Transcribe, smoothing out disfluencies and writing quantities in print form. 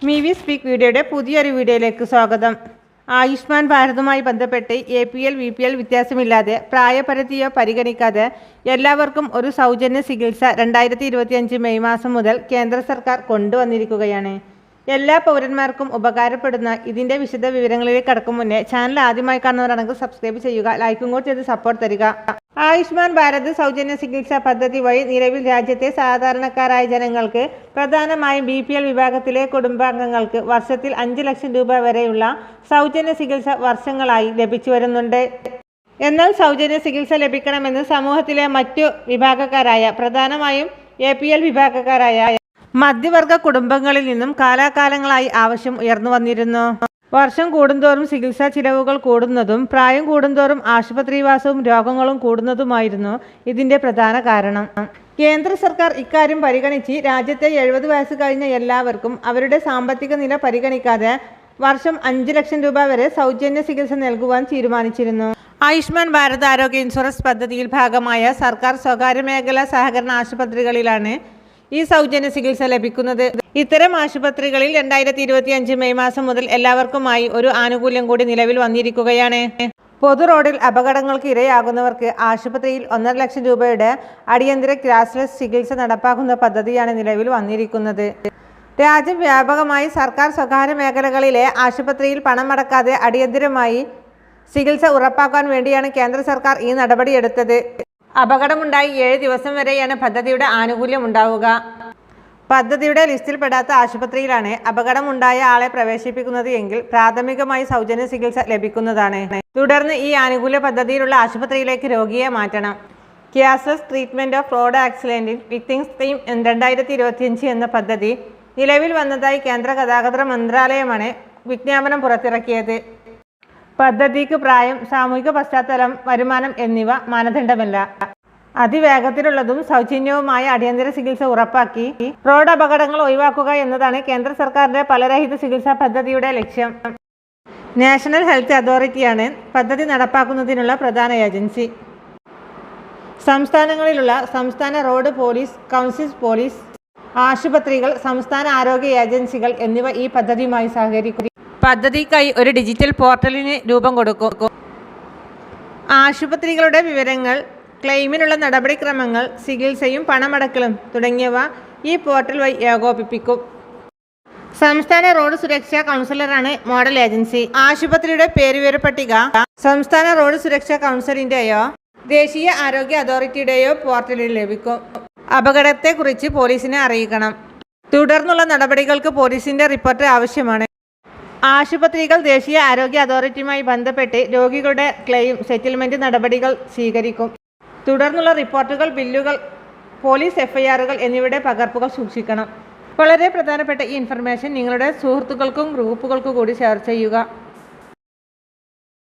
മീവി speak വീഡിയോയുടെ പുതിയൊരു വീഡിയോയിലേക്ക് സ്വാഗതം. ആയുഷ്മാൻ ഭാരതുമായി ബന്ധപ്പെട്ട് APL VPL വ്യത്യാസമില്ലാതെ പ്രായപരിധിയോ പരിഗണിക്കാതെ എല്ലാവർക്കും ഒരു സൗജന്യ ചികിത്സ 2025 മെയ് മാസം മുതൽ കേന്ദ്ര സർക്കാർ കൊണ്ടുവന്നിരിക്കുകയാണ്. എല്ലാ പൗരന്മാർക്കും ഉപകാരപ്പെടുന്ന ഇതിൻ്റെ വിശദ വിവരങ്ങളിലേക്ക് കടക്കും മുന്നേ ചാനൽ ആദ്യമായി കാണുന്നവരാണെങ്കിൽ സബ്സ്ക്രൈബ് ചെയ്യുക, ലൈക്കും കൂടി ചെയ്ത് സപ്പോർട്ട് തരിക. ആയുഷ്മാൻ ഭാരത് സൗജന്യ ചികിത്സാ പദ്ധതി വഴി നിലവിൽ രാജ്യത്തെ സാധാരണക്കാരായ ജനങ്ങൾക്ക്, പ്രധാനമായും BPL വിഭാഗത്തിലെ കുടുംബാംഗങ്ങൾക്ക് വർഷത്തിൽ 5 ലക്ഷം രൂപ വരെയുള്ള സൗജന്യ ചികിത്സ വർഷങ്ങളായി ലഭിച്ചു വരുന്നുണ്ട്. എന്നാൽ സൗജന്യ ചികിത്സ ലഭിക്കണമെന്ന് സമൂഹത്തിലെ മറ്റു വിഭാഗക്കാരായ, പ്രധാനമായും APL വിഭാഗക്കാരായ മധ്യവർഗ കുടുംബങ്ങളിൽ നിന്നും കാലാകാലങ്ങളായി ആവശ്യം ഉയർന്നു വന്നിരുന്നു. വർഷം കൂടുന്തോറും ചികിത്സാ ചിലവുകൾ കൂടുന്നതും പ്രായം കൂടുന്തോറും ആശുപത്രിവാസവും രോഗങ്ങളും കൂടുന്നതുമായിരുന്നു ഇതിൻ്റെ പ്രധാന കാരണം. കേന്ദ്ര സർക്കാർ ഇക്കാര്യം പരിഗണിച്ച് രാജ്യത്തെ 70 വയസ്സ് കഴിഞ്ഞ എല്ലാവർക്കും അവരുടെ സാമ്പത്തിക നില പരിഗണിക്കാതെ വർഷം 5 ലക്ഷം രൂപ വരെ സൗജന്യ ചികിത്സ നൽകുവാൻ തീരുമാനിച്ചിരുന്നു. ആയുഷ്മാൻ ഭാരത് ആരോഗ്യ ഇൻഷുറൻസ് പദ്ധതിയിൽ ഭാഗമായ സർക്കാർ സ്വകാര്യ മേഖലാ സഹകരണ ആശുപത്രികളിലാണ് ഈ സൗജന്യ ചികിത്സ ലഭിക്കുന്നത്. ഇത്തരം ആശുപത്രികളിൽ 2025 മെയ് മാസം മുതൽ എല്ലാവർക്കുമായി ഒരു ആനുകൂല്യം കൂടി നിലവിൽ വന്നിരിക്കുകയാണ്. പൊതു റോഡിൽ അപകടങ്ങൾക്ക് ഇരയാകുന്നവർക്ക് ആശുപത്രിയിൽ 1.5 ലക്ഷം രൂപയുടെ അടിയന്തര ക്യാഷ്ലെസ് ചികിത്സ നടപ്പാക്കുന്ന പദ്ധതിയാണ് നിലവിൽ വന്നിരിക്കുന്നത്. രാജ്യവ്യാപകമായി സർക്കാർ സ്വകാര്യ മേഖലകളിലെ ആശുപത്രിയിൽ പണമടക്കാതെ അടിയന്തരമായി ചികിത്സ ഉറപ്പാക്കാൻ വേണ്ടിയാണ് കേന്ദ്ര സർക്കാർ ഈ നടപടിയെടുത്തത്. അപകടമുണ്ടായി 7 ദിവസം വരെയാണ് പദ്ധതിയുടെ ആനുകൂല്യം ഉണ്ടാവുക. പദ്ധതിയുടെ ലിസ്റ്റിൽപ്പെടാത്ത ആശുപത്രിയിലാണ് അപകടമുണ്ടായ ആളെ പ്രവേശിപ്പിക്കുന്നത് എങ്കിൽ പ്രാഥമികമായി സൗജന്യ ചികിത്സ ലഭിക്കുന്നതാണ്. തുടർന്ന് ഈ ആനുകൂല്യ പദ്ധതിയിലുള്ള ആശുപത്രിയിലേക്ക് രോഗിയെ മാറ്റണം. Cashless treatment off road accident victims scheme 2025 എന്ന പദ്ധതി നിലവിൽ വന്നതായി കേന്ദ്ര ഗതാഗത മന്ത്രാലയമാണ് വിജ്ഞാപനം പുറത്തിറക്കിയത്. പദ്ധതിക്ക് പ്രായം, സാമൂഹിക പശ്ചാത്തലം, വരുമാനം എന്നിവ മാനദണ്ഡമല്ല. അതിവേഗത്തിലുള്ളതും സൗജന്യവുമായ അടിയന്തര ചികിത്സ ഉറപ്പാക്കി റോഡ് അപകടങ്ങൾ ഒഴിവാക്കുക എന്നതാണ് കേന്ദ്ര സർക്കാരിന്റെ ഫലരഹിത ചികിത്സാ പദ്ധതിയുടെ ലക്ഷ്യം. നാഷണൽ ഹെൽത്ത് അതോറിറ്റിയാണ് പദ്ധതി നടപ്പാക്കുന്നതിനുള്ള പ്രധാന ഏജൻസി. സംസ്ഥാനങ്ങളിലുള്ള സംസ്ഥാന റോഡ് പോലീസ്, കൗൺസിൽ പോലീസ്, ആശുപത്രികൾ, സംസ്ഥാന ആരോഗ്യ ഏജൻസികൾ എന്നിവ ഈ പദ്ധതിയുമായി സഹകരിക്കും. പദ്ധതിക്കായി ഒരു ഡിജിറ്റൽ പോർട്ടലിന് രൂപം കൊടുക്കും. ആശുപത്രികളുടെ വിവരങ്ങൾ, ക്ലെയിമിനുള്ള നടപടിക്രമങ്ങൾ, ചികിത്സയും പണമടക്കലും തുടങ്ങിയവ ഈ പോർട്ടൽ വഴി ഏകോപിപ്പിക്കും. സംസ്ഥാന റോഡ് സുരക്ഷാ കൗൺസിലറാണ് മോഡൽ ഏജൻസി. ആശുപത്രിയുടെ പേരുവിവര പട്ടിക സംസ്ഥാന റോഡ് സുരക്ഷാ കൗൺസിലിന്റെയോ ദേശീയ ആരോഗ്യ അതോറിറ്റിയുടെയോ പോർട്ടലിൽ ലഭിക്കും. അപകടത്തെക്കുറിച്ച് പോലീസിനെ അറിയിക്കണം. തുടർന്നുള്ള നടപടികൾക്ക് പോലീസിന്റെ റിപ്പോർട്ട് ആവശ്യമാണ്. ആശുപത്രികൾ ദേശീയ ആരോഗ്യ അതോറിറ്റിയുമായി ബന്ധപ്പെട്ട് രോഗികളുടെ ക്ലെയിം സെറ്റിൽമെന്റ് നടപടികൾ സ്വീകരിക്കും. തുടർന്നുള്ള റിപ്പോർട്ടുകൾ, ബില്ലുകൾ, പോലീസ് FIRകൾ എന്നിവയുടെ പകർപ്പുകൾ സൂക്ഷിക്കണം. വളരെ പ്രധാനപ്പെട്ട ഈ ഇൻഫർമേഷൻ നിങ്ങളുടെ സുഹൃത്തുക്കൾക്കും ഗ്രൂപ്പുകൾക്കും കൂടി ഷെയർ ചെയ്യുക.